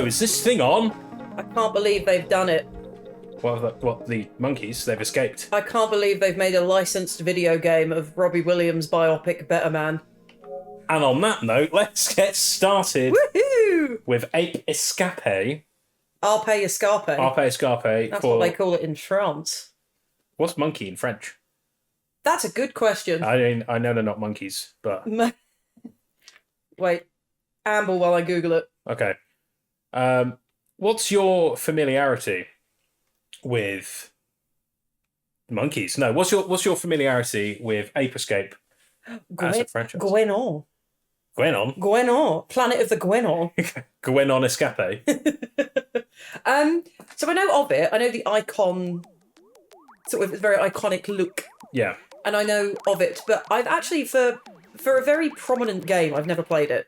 no, is this thing on? I can't believe they've done it. What, the monkeys? They've escaped. I can't believe they've made a licensed video game of Robbie Williams' biopic Better Man. And on that note, let's get started Woohoo! with Apé Escapé. Apé Escapé. Apé Escapé. That's what they call it in France. What's monkey in French? That's a good question. I mean, I know they're not monkeys, but... Wait. Amble while I Google it. Okay. What's your familiarity with monkeys? No, what's your familiarity with Apé Escape as a franchise? Gwenon. Gwenon? Gwenon. Planet of the Gwenon. Gwenon Escape. So I know of it. I know the icon, sort of very iconic look. Yeah. And I know of it, but I've actually, for a very prominent game, I've never played it.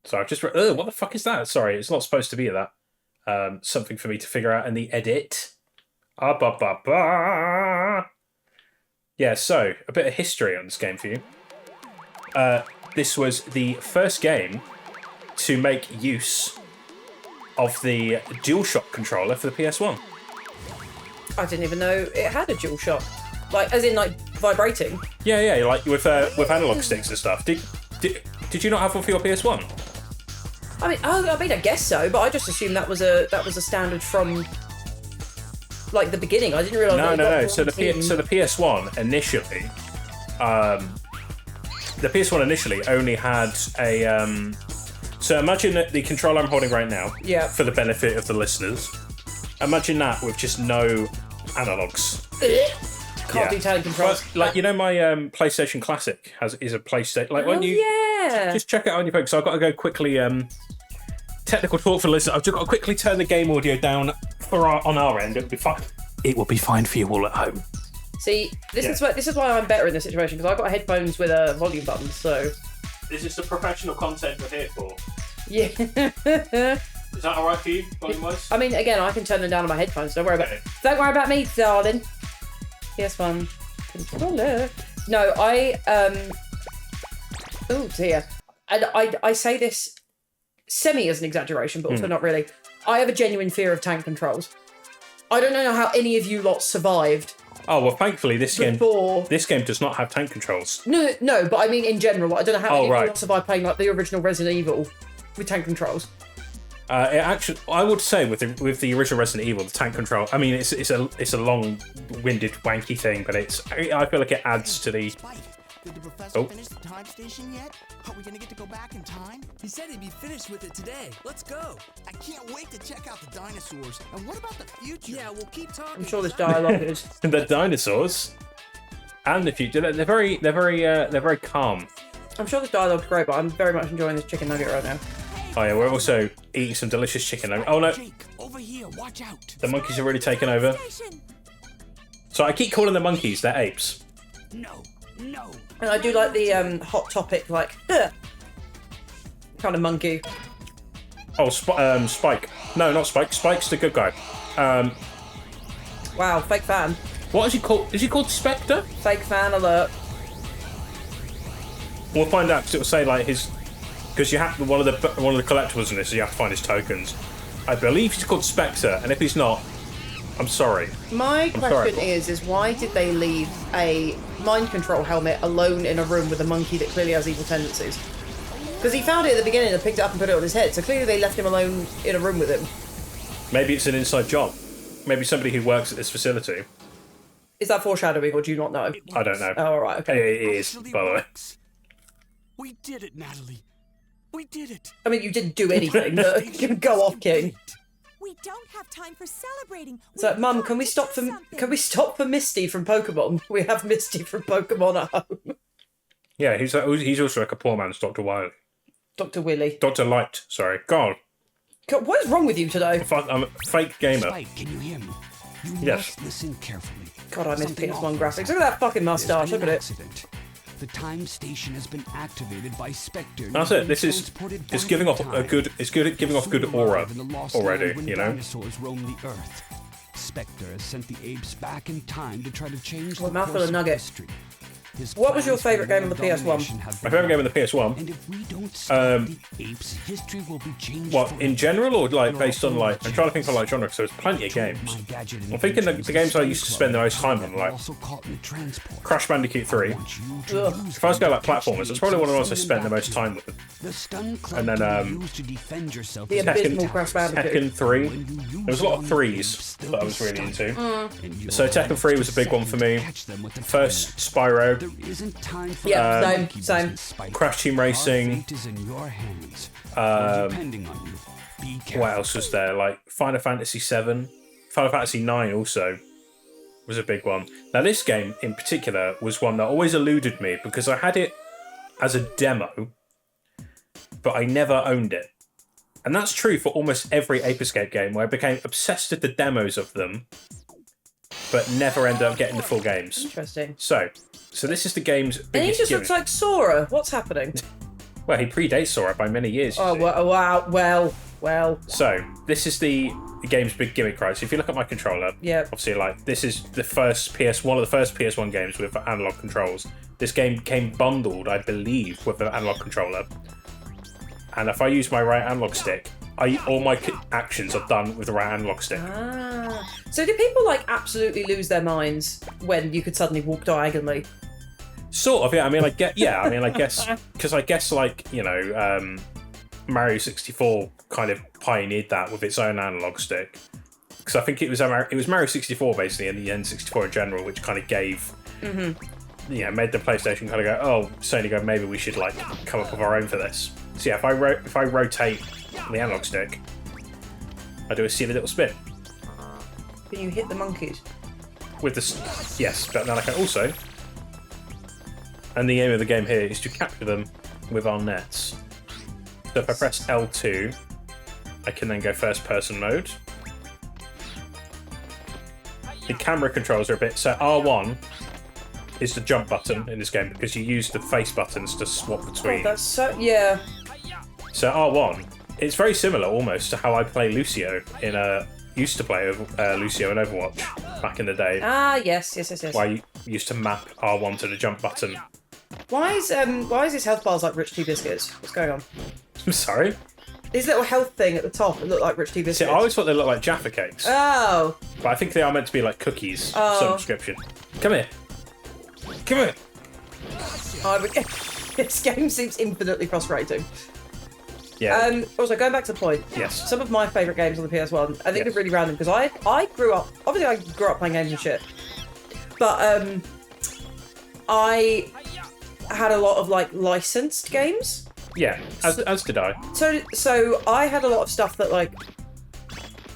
So I've just read, what the fuck is that? Sorry, it's not supposed to be that. Something for me to figure out in the edit. Yeah, so, a bit of history on this game for you. This was the first game to make use of the DualShock controller for the PS1. I didn't even know it had a DualShock. Like, as in, like, vibrating? Yeah, like with analog sticks and stuff. Did you not have one for your PS1? I mean, I guess so, but I just assumed that was a standard from, like, the beginning. I didn't realise. No. So the PS1 initially, only had a. So imagine that the controller I'm holding right now. Yeah. For the benefit of the listeners, imagine that with just no analogs. Can't do tiny controls. But, like, you know, my PlayStation Classic is a PlayStation. Like, when you just check it out on your phone. So I've got to go quickly. Technical talk for the listeners. I've just got to quickly turn the game audio down on our end. It'll be fine. It will be fine for you all at home. See, this is why I'm better in this situation, because I've got headphones with a volume button. So this is the professional content we're here for. Yeah. Is that all right for you, volume-wise? I mean, again, I can turn them down on my headphones. Don't worry about me, darling. PS1 controller. No, oh dear. And I say this semi as an exaggeration, but also not really. I have a genuine fear of tank controls. I don't know how any of you lot survived. Oh, well, thankfully, this game does not have tank controls. No, but I mean in general. I don't know how any of you lot survived playing like the original Resident Evil with tank controls. I would say with the original Resident Evil, the tank control. I mean, it's a long-winded, wanky thing, but I feel like it adds to the. Did the professor finish the time station yet? Are we gonna get to go back in time? He said he'd be finished with it today. Let's go. I can't wait to check out the dinosaurs. And what about the future? Yeah, we'll keep talking. I'm sure this dialogue is. The dinosaurs and the future. They're very calm. I'm sure this dialogue's great, but I'm very much enjoying this chicken nugget right now. Oh yeah, we're also eating some delicious chicken. Oh no! Jake, over here, watch out. The monkeys are really taken over. So I keep calling them monkeys. They're apes. No. And I do like the Hot Topic, like, kind of monkey. Oh, Spike. No, not Spike. Spike's the good guy. Wow, fake fan. What is he called? Is he called Spectre? Fake fan alert. We'll find out, because it'll say like his. Because you have one of the collectibles in this, so you have to find his tokens. I believe he's called Spectre, and if he's not, I'm sorry. My question is why did they leave a mind control helmet alone in a room with a monkey that clearly has evil tendencies? Because he found it at the beginning and picked it up and put it on his head, so clearly they left him alone in a room with him. Maybe it's an inside job. Maybe somebody who works at this facility. Is that foreshadowing, or do you not know? I don't know. Oh, all right, okay. It is, by the way. We did it, Natalie. We did it. I mean, you didn't do anything. Go off, King. We don't have time for celebrating. So, Mum, can we stop for Misty from Pokemon? We have Misty from Pokemon at home. Yeah, he's also like a poor man's Dr. Wily. Dr. Willy. Dr. Light, sorry. God, what is wrong with you today? I'm a fake gamer. Spike, can you hear me? You Yes. must listen carefully. God, I miss PS1 graphics. Look at that fucking mustache. Look at it. Accident. The time station has been activated by Spectre. That's it. This is giving off a good. It's good at giving off good aura already. You know. Dinosaurs roam the Earth. Spectre has sent the apes back in time to try to change Well, the mouthful course of of nugget. history. What was your favourite game on the PS1? My favourite game on the PS1? And if we don't stop the apes, history will be changed. What, in general, or like based on like... I'm trying to think of like genre, because there's plenty of games. I'm thinking the games I used to spend the most time on, like Crash Bandicoot 3. If I was going like platformers, it's probably one of the ones I spent the most time with. And then The abysmal Crash Bandicoot. Tekken 3. There was a lot of 3s that I was really into. So Tekken 3 was a big one for me. First Spyro. Yeah, same. Crash Team Racing. What else was there? Like Final Fantasy 7. Final Fantasy 9 also was a big one. Now this game in particular was one that always eluded me because I had it as a demo, but I never owned it. And that's true for almost every Ape Escape game, where I became obsessed with the demos of them, but never ended up getting the full games. Interesting. So this is the game's biggest And he just gimmick. looks like Sora. What's happening? Well, he predates Sora by many years. Oh, wow. Well. So this is the game's big gimmick, right? So if you look at my controller, Yeah. obviously, like this is the first one of the first PS1 games with analog controls. This game came bundled, I believe, with an analog controller. And if I use my right analog stick, all my actions are done with the right analog stick. So do people like absolutely lose their minds when you could suddenly walk diagonally? Sort of, yeah. I guess because I guess like Mario 64 kind of pioneered that with its own analog stick. Because I think it was Mario 64 basically, and the N64 in general, which kind of gave, made the PlayStation kind of go, oh, Sony go, maybe we should like come up with our own for this. So yeah, if I rotate the analog stick, I do a silly little spin. Can you hit the monkeys? With this, yes, but then I can also, and the aim of the game here is to capture them with our nets. So if I press L2, I can then go first person mode. The camera controls are a bit, so R1 is the jump button in this game because you use the face buttons to swap between. Oh, that's so, yeah. So R1, it's very similar almost to how I play Lucio used to play Lucio in Overwatch back in the day. Ah, yes. Where you used to map R1 to the jump button. Why is his health bars like Rich Tea Biscuits? What's going on? I'm sorry? His little health thing at the top, it looked like Rich Tea Biscuits. See, I always thought they looked like Jaffa cakes. Oh. But I think they are meant to be like cookies of some description. Come here. This game seems infinitely frustrating. Yeah. Also, going back to the point. Yes. Some of my favourite games on the PS1, I think they're really random because I grew up playing games and shit. But I had a lot of like licensed games. Yeah, as did I. So I had a lot of stuff that like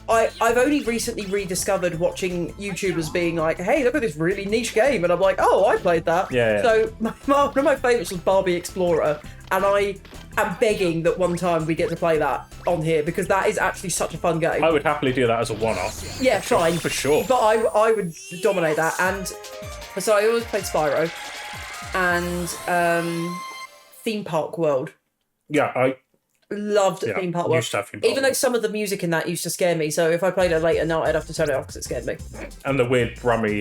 I've only recently rediscovered watching YouTubers being like, hey, look at this really niche game, and I'm like, oh, I played that. Yeah. So one of my favourites was Barbie Explorer, and I am begging that one time we get to play that on here because that is actually such a fun game. I would happily do that as a one-off. Yeah, fine. For sure. But I would dominate that, and so I always played Spyro and Theme Park World. Yeah, I loved Theme Park World. Used to have Theme Park Even though some of the music in that used to scare me, so if I played it late at night, I'd have to turn it off because it scared me. And the weird Brummy.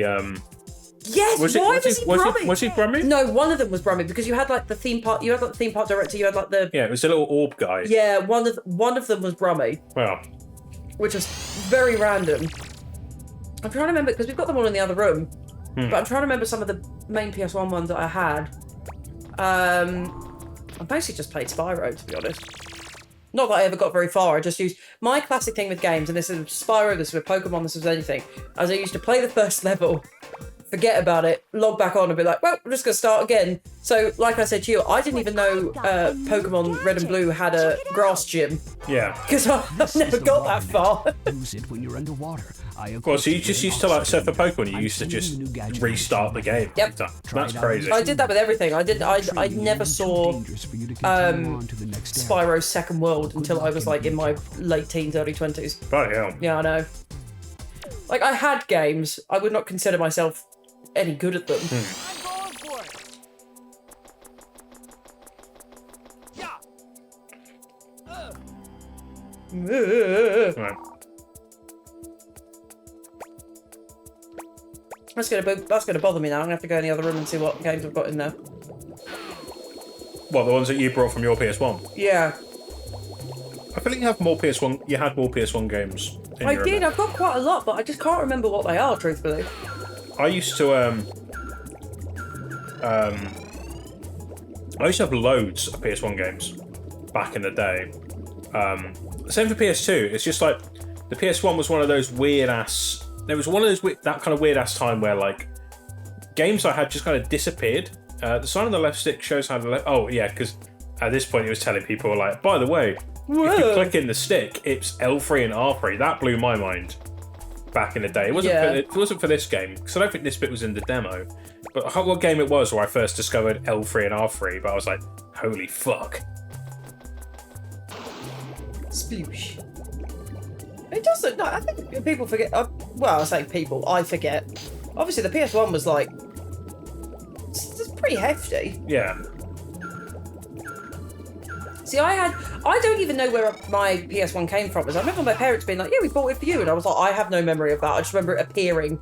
Yes, was he Brummy? Was he Brummy? No, one of them was Brummy because you had like the theme park. You had like the theme park director. You had like the Yeah, it was a little orb guy. yeah. One of them was Brummy, Well, which was very random. I'm trying to remember because we've got them all in the other room, but I'm trying to remember some of the main PS1 ones that I had. I basically just played Spyro, to be honest. Not that I ever got very far. I just used my classic thing with games, and this is Spyro, this is with Pokemon, this is anything. As I used to play the first level, forget about it, log back on, and be like, well, I'm just gonna start again. So, like I said to you, I didn't even know Pokemon Red and Blue had a grass gym yeah. because I've never got that far. Use it when you're underwater. Well, so you just used to like surf for Pokemon. You used to just restart the game. Yep. That's crazy. I did that with everything. I never saw Spyro's Second World until I was like in my late teens, early 20s. Bloody hell. Yeah, I know. Like, I had games. I would not consider myself any good at them. I'm going for it. Yeah. Right. That's gonna bother me now. I'm gonna have to go in the other room and see what games I've got in there. What, the ones that you brought from your PS1? Yeah. I feel like you have more PS1. You had more PS1 games. I did. I've got quite a lot, but I just can't remember what they are. Truthfully. I used to have loads of PS1 games back in the day. Same for PS2. It's just like the PS1 was one of those weird ass. There was one of those that kind of weird ass time where like games I had just kind of disappeared. The sign on the left stick shows how to. Oh yeah, because at this point it was telling people like, by the way, if you click in the stick, it's L3 and R3. That blew my mind back in the day. It wasn't for this game because I don't think this bit was in the demo. But what game it was where I first discovered L3 and R3, but I was like, holy fuck. Sploosh. It doesn't. No, I think people forget. Well, I say people. I forget. Obviously, the PS1 was like. It's pretty hefty. Yeah. See, I don't even know where my PS1 came from. Because I remember my parents being like, "Yeah, we bought it for you," and I was like, "I have no memory of that. I just remember it appearing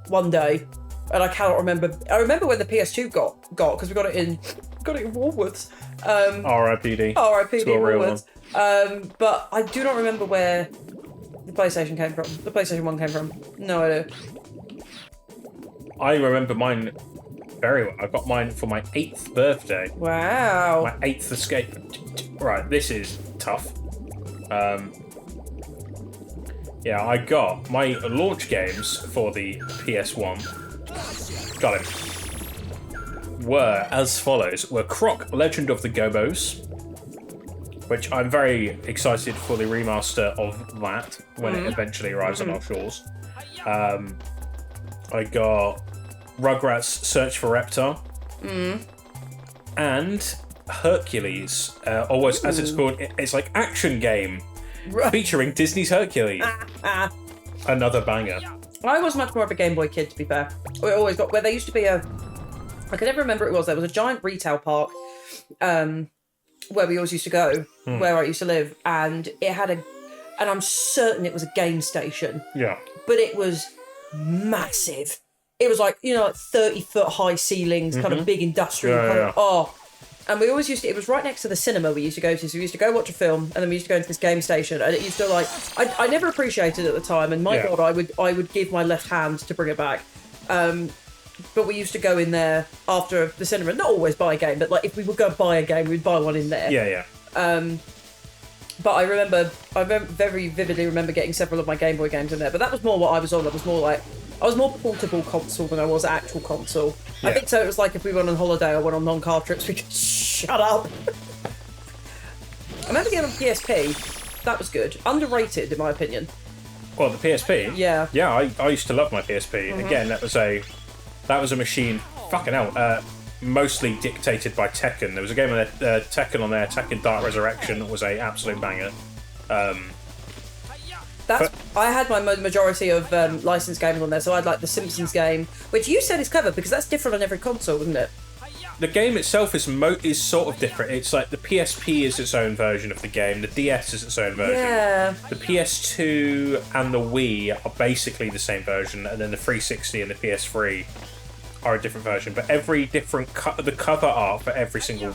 one day, and I cannot remember. I remember when the PS2 got because we got it in Woolworths. R.I.P.D. R.I.P.D. To a real Woolworths. But I do not remember where the PlayStation came from. The PlayStation 1 came from. No idea. I remember mine very well. I got mine for my 8th birthday. Wow. My 8th escape. Right, this is tough. Yeah, I got my launch games for the PS1. Got him. Were as follows. Were Croc, Legend of the Gobos, which I'm very excited for the remaster of that when it eventually arrives on our shores. I got Rugrats Search for Reptar. And Hercules, or as it's called, it's like action game featuring Disney's Hercules. Another banger. I was much more of a Game Boy kid, to be fair. We always got where there used to be I can never remember what it was. There was a giant retail park where we always used to go, where I used to live, and it had and I'm certain it was a game station. Yeah. But it was massive. It was like, like 30-foot high ceilings, kind of big industrial. And we always used to, it was right next to the cinema we used to go to. So we used to go watch a film and then we used to go into this game station. And it used to like, I never appreciated it at the time. And my God, I would give my left hand to bring it back. But we used to go in there after the cinema, not always buy a game, but like if we would go buy a game, we'd buy one in there. Yeah. But I very vividly remember getting several of my Game Boy games in there. But that was more what I was on. I was more portable console than I was actual console. Yeah. I think so. It was like if we went on holiday or went on non-car trips, we could shut up. I remember getting on PSP. That was good. Underrated, in my opinion. Well, the PSP? Yeah. Yeah, I used to love my PSP. Again, that was a machine, fucking hell, mostly dictated by Tekken. There was a game on there, Tekken on there, Tekken Dark Resurrection was a absolute banger. I had my majority of licensed games on there, so I had like the Simpsons game, which you said is clever because that's different on every console, isn't it? The game itself is sort of different. It's like the PSP is its own version of the game, the DS is its own version. Yeah. The PS2 and the Wii are basically the same version, and then the 360 and the PS3 are a different version. But every different the cover art for every single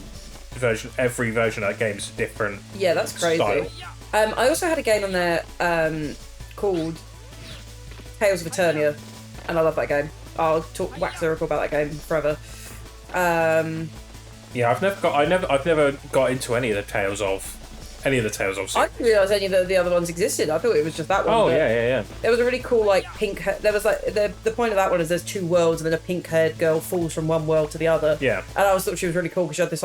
version, every version of that game is a different. Yeah, that's crazy. Style. I also had a game on there called Tales of Eternia, and I love that game. I'll wax lyrical about that game forever. Yeah, I've never got into any of the Tales of. I didn't realise any of the other ones existed. I thought it was just that one. Oh yeah. There was a really cool like pink. There was like the point of that one is there's two worlds, and then a pink-haired girl falls from one world to the other. Yeah. And I always thought she was really cool because she had this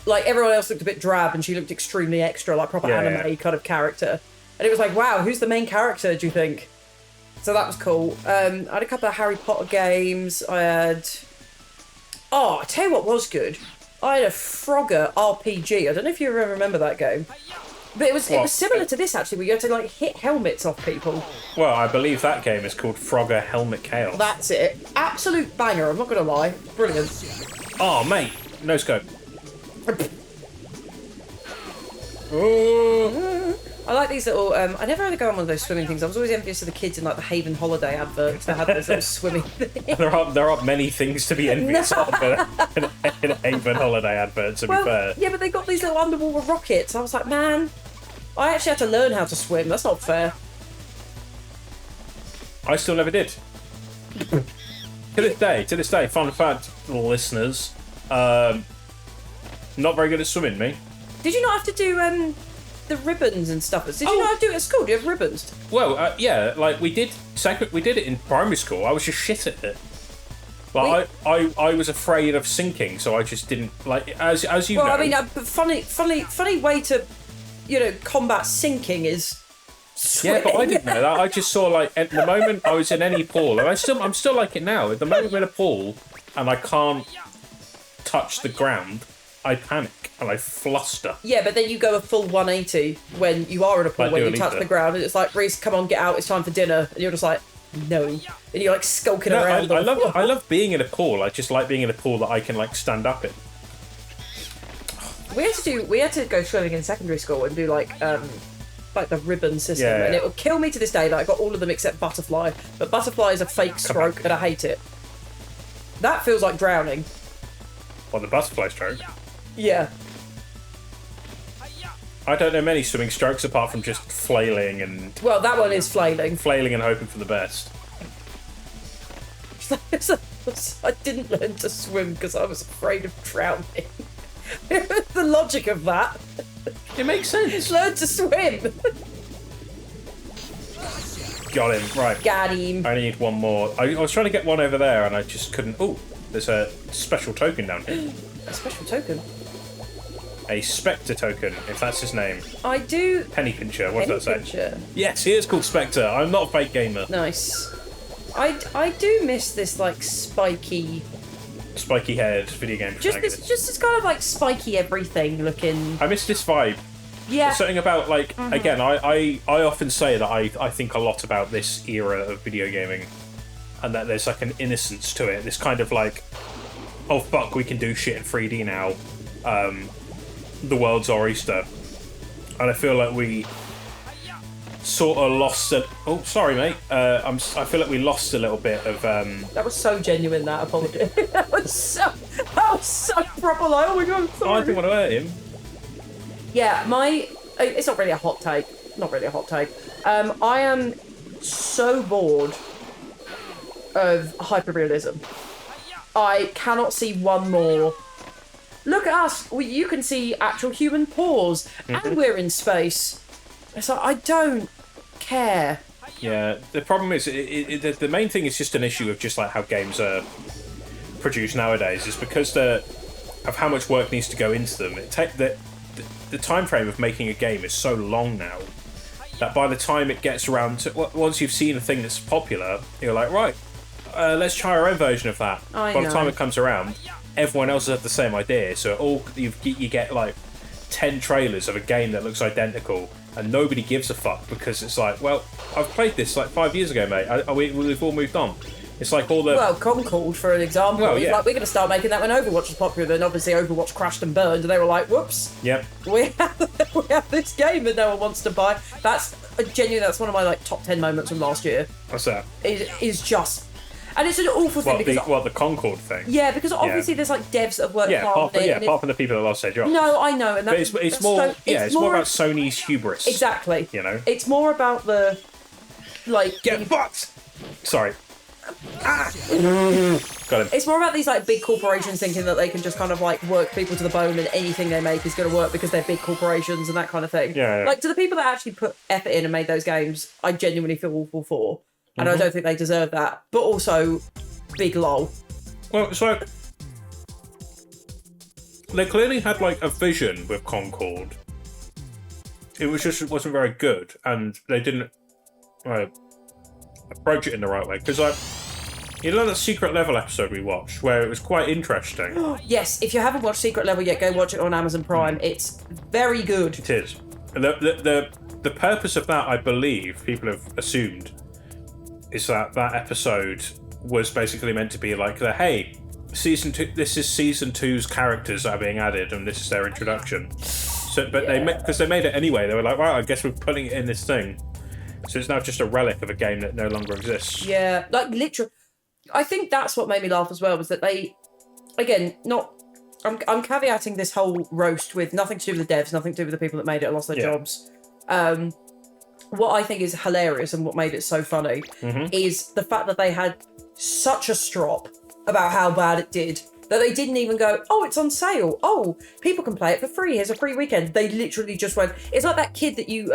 like everyone else looked a bit drab, and she looked extremely extra, like proper anime kind of character. And it was like, wow, who's the main character? Do you think? So that was cool. I had a couple of Harry Potter games. I had. Oh, I tell you what was good. I had a Frogger RPG. I don't know if you remember that game. But it was similar to this actually, where you had to like hit helmets off people. Well, I believe that game is called Frogger Helmet Chaos. That's it. Absolute banger, I'm not gonna lie. Brilliant. Oh mate, no scope. I I like these little. I never had to go on one of those swimming things. I was always envious of the kids in like the Haven holiday adverts that had those little swimming things. There are many things to be envious of in a Haven holiday advert, to be fair. Yeah, but they got these little underwater rockets. I was like, man, I actually had to learn how to swim. That's not fair. I still never did. To this day, fun fact, listeners, not very good at swimming, me. Did you not have to do the ribbons and stuff? Did you not have to do it at school? Do you have ribbons? Well, yeah, like we did it in primary school. I was just shit at it. Like I was afraid of sinking, so I just didn't like as you know. Well, I mean, funny way to, combat sinking is. Swimming. Yeah, but I didn't know that. I just saw like at the moment I was in any pool, and I'm still like it now. At the moment I'm in a pool and I can't touch the ground, I panic and I fluster. Yeah, but then you go a full 180 when you are in a pool, when you touch the ground, and it's like, Reece, come on, get out, it's time for dinner, and you're just like, no, and you're like skulking around. I love being in a pool. I just like being in a pool that I can like stand up in. We had to go swimming in secondary school and do like the ribbon system, and it will kill me to this day that I got all of them except butterfly. But butterfly is a fake stroke, and I hate it. That feels like drowning. What, the butterfly stroke? Yeah. I don't know many swimming strokes apart from just flailing and. Well, that one is flailing. Flailing and hoping for the best. I didn't learn to swim because I was afraid of drowning. The logic of that. It makes sense. Learn to swim. Got him. Right. Got him. I need one more. I was trying to get one over there and I just couldn't. Oh, there's a special token down here. A special token? A Spectre token, if that's his name. I do. Penny Pincher, what does that say? Pincher. Yes, he is called Spectre. I'm not a fake gamer. Nice. I do miss this like spiky haired video game protagonist. Just this kind of like spiky everything looking. I miss this vibe. Yeah. There's something about like again, I often say that I think a lot about this era of video gaming, and that there's like an innocence to it. This kind of like, oh fuck, we can do shit in 3D now. The world's our oyster, and I feel like we sort of lost it. Oh, sorry, mate. I feel like we lost a little bit of. That was so genuine. That apology. that was so proper. Like, oh my god. Sorry. I didn't want to hurt him. Yeah, it's not really a hot take. Not really a hot take. I am so bored of hyperrealism. I cannot see one more. Look at us. You can see actual human paws, and we're in space. It's like, I don't care. Yeah, the problem is, the main thing is just an issue of just like how games are produced nowadays, is because of how much work needs to go into them. The time frame of making a game is so long now that by the time it gets around to, once you've seen a thing that's popular, you're like, right, let's try our own version of that. By the time it comes around, everyone else has had the same idea, so you get like 10 trailers of a game that looks identical, and nobody gives a fuck because it's like, well, I've played this like 5 years ago, mate. We've all moved on. It's like all the... Well, Concord, for an example. Well, yeah. Like, we're going to start making that when Overwatch was popular, then obviously Overwatch crashed and burned, and they were like, whoops. Yep. We have this game that no one wants to buy. That's one of my like top 10 moments from last year. What's that? Is just... And it's an awful thing because... the Concord thing? Yeah, because obviously there's like devs that have worked hard on it. Apart from the people that lost their jobs. No, I know. And it's more about Sony's hubris. Exactly. You know? It's more about the... like... Get fucked! Sorry. Got him. It's more about these like big corporations thinking that they can just kind of like work people to the bone and anything they make is going to work because they're big corporations and that kind of thing. Yeah. Like, to the people that actually put effort in and made those games, I genuinely feel awful for. And I don't think they deserve that. But also, big lol. Well, it's like... They clearly had like a vision with Concord. It wasn't very good, and they didn't approach it in the right way. Because you know that Secret Level episode we watched, where it was quite interesting? Yes, if you haven't watched Secret Level yet, go watch it on Amazon Prime. It's very good. It is. The purpose of that, I believe, people have assumed, is that episode was basically meant to be like season 2. This is season 2's characters that are being added, and this is their introduction. So, but because they made it anyway, they were like, "Well, I guess we're putting it in this thing." So it's now just a relic of a game that no longer exists. Yeah, like literally. I think that's what made me laugh as well, was that they, again, not. I'm caveating this whole roast with nothing to do with the devs, nothing to do with the people that made it and lost their jobs. What I think is hilarious and what made it so funny is the fact that they had such a strop about how bad it did that they didn't even go, oh, it's on sale. Oh, people can play it for free. Here's a free weekend. They literally just went, it's like that kid that you,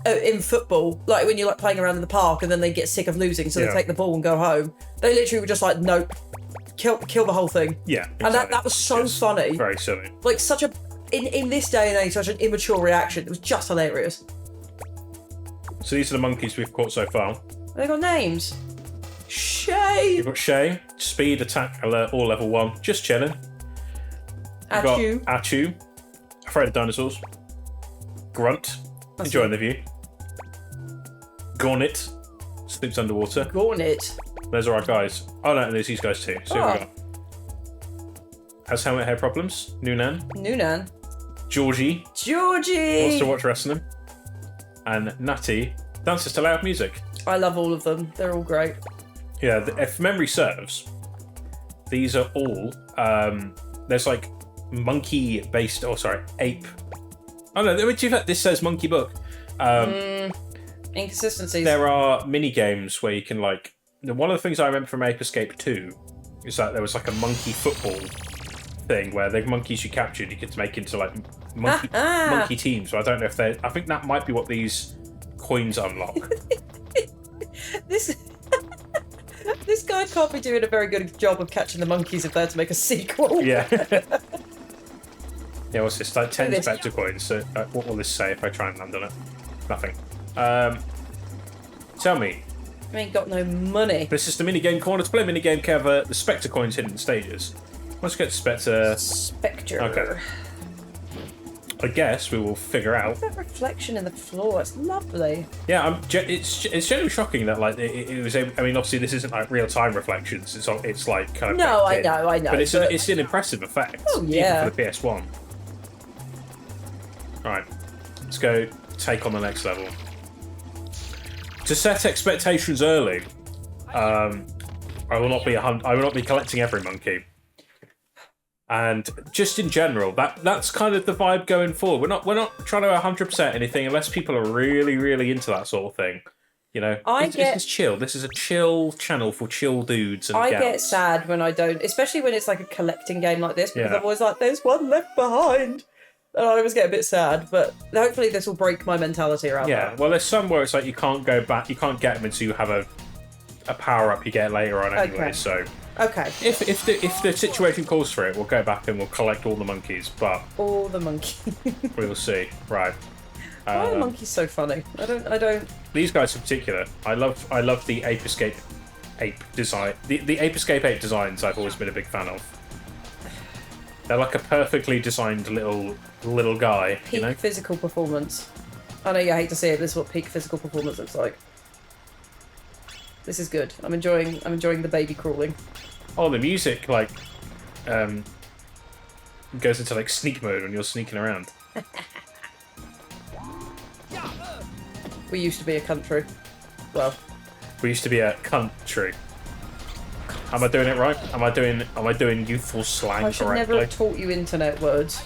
in football, like when you're like playing around in the park and then they get sick of losing, so they take the ball and go home. They literally were just like, nope, kill the whole thing. Yeah. Exactly. And that was so funny. Very silly. Like such a, in this day and age, such an immature reaction. It was just hilarious. So these are the monkeys we've caught so far. They got names. Shay. You've got Shay, speed, attack, alert, all level 1, just chilling. Achu. Achu, afraid of dinosaurs. Grunt, enjoying the view. Gornet, sleeps underwater. Gornet. Those are our guys. Oh no, there's these guys too. So here we go. Has helmet hair problems. Noonan. Georgie. Wants to watch wrestling. And Natty dances to loud music. I love all of them. They're all great. Yeah, if memory serves, these are all, there's like monkey-based, ape. Oh no, this says monkey book. Inconsistencies. There are mini-games where you can like, one of the things I remember from Apé Escapé 2 is that there was like a monkey football thing where the monkeys you captured you could make into like monkey teams. So I don't know if I think that might be what these coins unlock. This guy can't be doing a very good job of catching the monkeys if they're to make a sequel. Yeah. Yeah, what's this? Like 10 Spectre coins. So what will this say if I try and land on it? Nothing. Tell me. I ain't got no money. This is the minigame corner. To play minigame, cover the Spectre coins hidden in stages. Let's get Spectre. Okay. I guess we will figure out. That reflection in the floor, it's lovely. Yeah, it's generally shocking that like it was. I mean, obviously this isn't like real time reflections. It's like kind of. No, I know. But it's an impressive effect. Oh yeah. Even for the PS1. All right, let's go take on the next level. To set expectations early, I will not be collecting every monkey. And just in general, that's kind of the vibe going forward. We're not trying to 100% anything unless people are really, really into that sort of thing. You know, it's chill. This is a chill channel for chill dudes and gals. I get sad when I don't, especially when it's like a collecting game like this, because I'm always like, there's one left behind. And I always get a bit sad, but hopefully this will break my mentality around that. Yeah, well, there's some where it's like you can't go back, you can't get them until you have a power-up you get later on anyway, okay. So... Okay. If the situation calls for it, we'll go back and we'll collect all the monkeys, but... All the monkeys. We'll see. Right. Why are the monkeys so funny? I don't... These guys in particular. I love the Apé Escapé ape design. The Apé Escapé ape designs I've always been a big fan of. They're like a perfectly designed little guy, peak, you know? Physical performance. I know you hate to see it, this is what peak physical performance looks like. This is good. I'm enjoying the baby crawling. Oh, the music like goes into like sneak mode when you're sneaking around. We used to be a country. Well, we used to be a country. Am I doing it right? Am I doing youthful slang correctly? I should never have taught you internet words.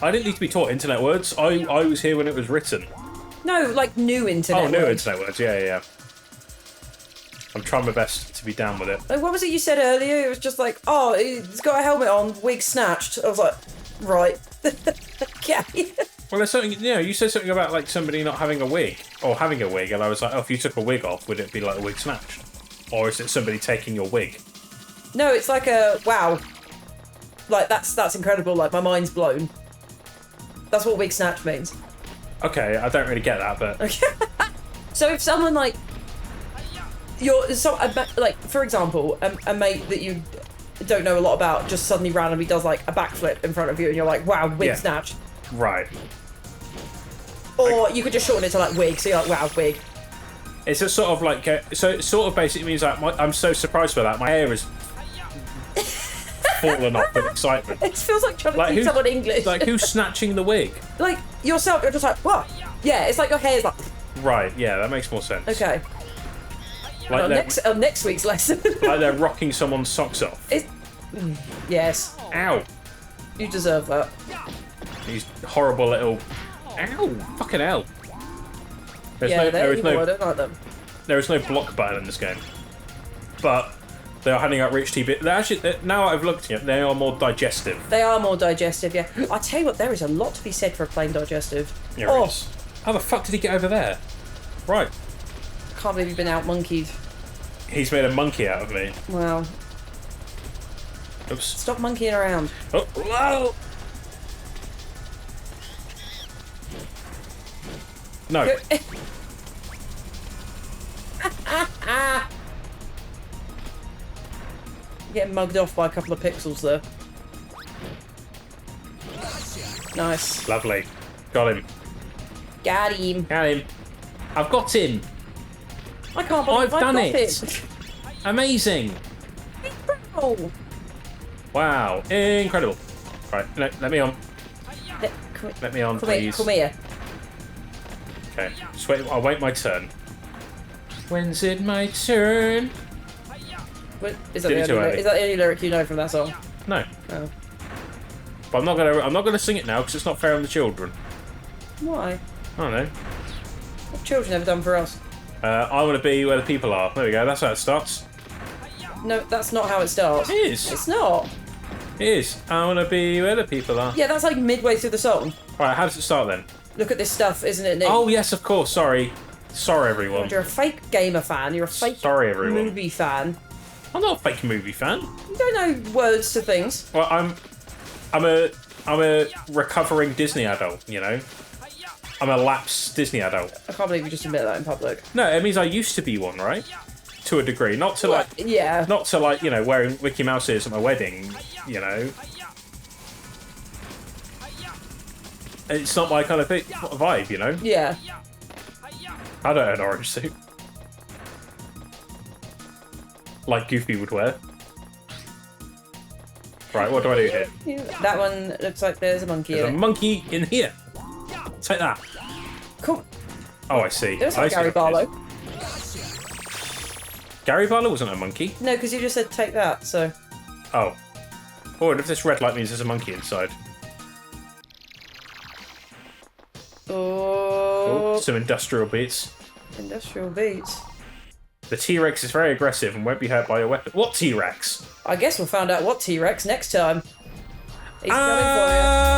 I didn't need to be taught internet words. I was here when it was written. No, like new internet words. Oh, new internet words. Yeah. I'm trying my best to be down with it. Like, what was it you said earlier? It was just like, oh, he's got a helmet on, wig snatched. I was like, right. Okay. Well, there's something, you said something about like somebody not having a wig, or having a wig, and I was like, oh, if you took a wig off, would it be like a wig snatched? Or is it somebody taking your wig? No, it's like a, wow. Like, that's incredible, like, my mind's blown. That's what wig snatch means. Okay, I don't really get that, but... Okay. So if someone, like, like, for example, a mate that you don't know a lot about just suddenly randomly does, like, a backflip in front of you and you're like, wow, wig snatch. Right. Or you could just shorten it to, like, wig, so you're like, wow, wig. It's a sort of like, so it sort of basically means like, I'm so surprised by that, my hair is fallen off with excitement. It feels like trying to teach someone English. Like, who's snatching the wig? Like, yourself, you're just like, what? Yeah, it's like your hair's like... Right, yeah, that makes more sense. Okay. Like on next week's lesson. like they're rocking someone's socks off. Yes. Ow. You deserve that. These horrible little... Ow! Fucking hell. They're evil, I don't like them. There is no block button in this game. But they are handing out rich tea bits. Now I've looked at it, they are more digestive. They are more digestive, yeah. I tell you what, there is a lot to be said for a plain digestive. Yeah, is. How the fuck did he get over there? Right. I can't believe you've been out-monkeyed. He's made a monkey out of me. Wow. Oops. Stop monkeying around. Oh, whoa! No. Getting mugged off by a couple of pixels there. Nice. Lovely. Got him. Got him. Got him. I've got him. I can't believe I've done got it. Him. Amazing. Incredible. Wow. Incredible. Right, let me on. Let me on, please. Come here. Okay. Just wait. I'll wait my turn. When's it my turn? Is that the only lyric you know from that song? No. Oh. But I'm not gonna sing it now because it's not fair on the children. Why? I don't know. What children ever done for us? I want to be where the people are. There we go. That's how it starts. No, that's not how it starts. It is. It's not. It is. I want to be where the people are. Yeah, that's like midway through the song. Right. How does it start then? Look at this stuff, isn't it, Nick? Oh yes, of course. Sorry. Sorry, everyone. You're a fake gamer fan. You're a fake everyone. movie fan. I'm not a fake movie fan. You don't know words to things. Well, I'm a recovering Disney adult. You know. I'm a lapsed Disney adult. I can't believe you just admit that in public. No, it means I used to be one, right? To a degree, not to like, yeah, not to like, you know, wearing Mickey Mouse ears at my wedding. You know, it's not my kind of thing, vibe. You know. Yeah. I don't have an orange suit. Like Goofy would wear. Right, what do I do here? That one looks like there's a monkey There's in a it. monkey in here. Take that. Cool. Oh, I see. It looks like Gary Barlow. Gary Barlow wasn't a monkey. No, because you just said take that, so... Oh. Oh, and if this red light means there's a monkey inside. Oh, some industrial beats. Industrial beats. The T-Rex is very aggressive and won't be hurt by your weapon. What T-Rex? I guess we'll find out what T-Rex next time. He's coming for you.